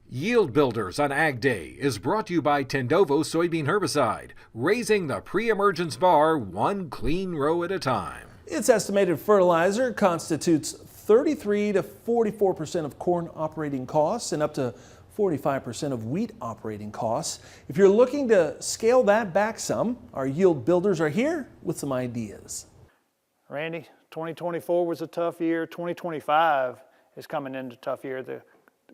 Yield Builders on Ag Day is brought to you by Tendovo soybean herbicide, raising the pre-emergence bar one clean row at a time. Its estimated fertilizer constitutes 33 to 44% of corn operating costs and up to 45% of wheat operating costs. If you're looking to scale that back some, our Yield Builders are here with some ideas. Randy, 2024 was a tough year. 2025 is coming into a tough year. The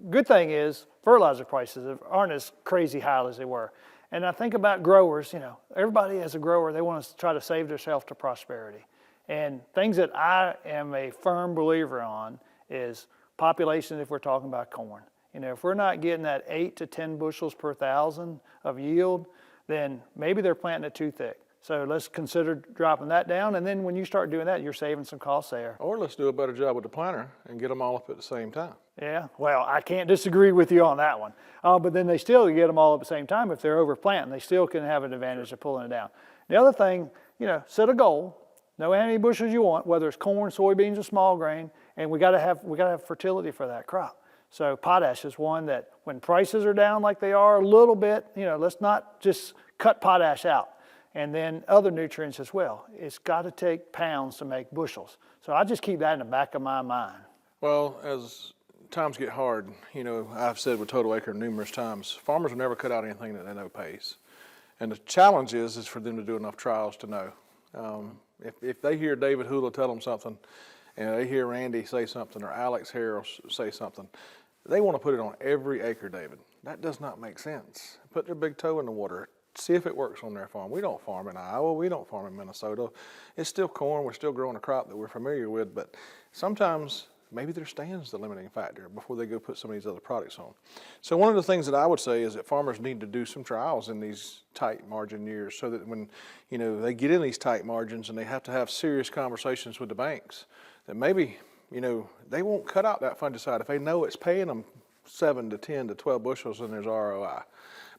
good thing is fertilizer prices aren't as crazy high as they were. And I think about growers, everybody as a grower, they want to try to save themselves to prosperity. And things that I am a firm believer on is population if we're talking about corn. If we're not getting that 8 to 10 bushels per thousand of yield, then maybe they're planting it too thick. So let's consider dropping that down, and then when you start doing that, you're saving some costs there. Or let's do a better job with the planter and get them all up at the same time. Yeah, well, I can't disagree with you on that one. But then they still get them all at the same time. If they're overplanting, they still can have an advantage of pulling it down. The other thing, set a goal. Know how many bushels you want, whether it's corn, soybeans, or small grain, and we gotta have fertility for that crop. So potash is one that when prices are down like they are a little bit, let's not just cut potash out. And then other nutrients as well. It's got to take pounds to make bushels. So I just keep that in the back of my mind. Well, as times get hard, I've said with Total Acre numerous times, farmers will never cut out anything that they know pays. And the challenge is for them to do enough trials to know. If they hear David Hula tell them something, and they hear Randy say something, or Alex Harrell say something, they want to put it on every acre, David. That does not make sense. Put their big toe in the water. See if it works on their farm. We don't farm in Iowa. We don't farm in Minnesota. It's still corn. We're still growing a crop that we're familiar with, but sometimes maybe their stand's the limiting factor before they go put some of these other products on. So one of the things that I would say is that farmers need to do some trials in these tight margin years so that when, they get in these tight margins and they have to have serious conversations with the banks, that maybe, they won't cut out that fungicide if they know it's paying them 7 to 10 to 12 bushels and there's ROI.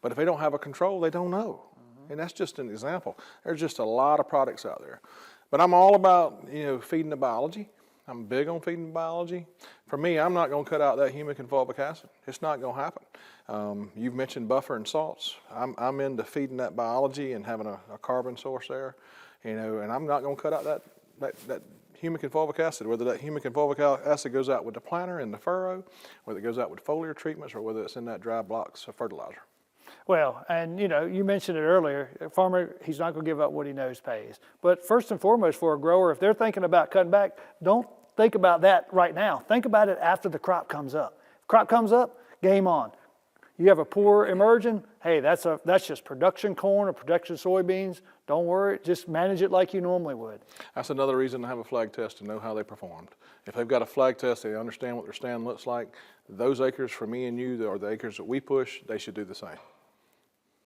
But if they don't have a control, they don't know. And that's just an example. There's just a lot of products out there. But I'm all about, feeding the biology. I'm big on feeding the biology. For me, I'm not going to cut out that humic and fulvic acid. It's not going to happen. You've mentioned buffer and salts. I'm into feeding that biology and having a carbon source there, and I'm not going to cut out that humic and fulvic acid, whether that humic and fulvic acid goes out with the planter in the furrow, whether it goes out with foliar treatments, or whether it's in that dry blocks of fertilizer. Well, and you mentioned it earlier, a farmer, he's not going to give up what he knows pays. But first and foremost for a grower, if they're thinking about cutting back, don't think about that right now. Think about it after the crop comes up. If crop comes up, game on. You have a poor emerging, hey, that's just production corn or production soybeans. Don't worry, just manage it like you normally would. That's another reason to have a flag test to know how they performed. If they've got a flag test, they understand what their stand looks like. Those acres for me and you are the acres that we push, they should do the same.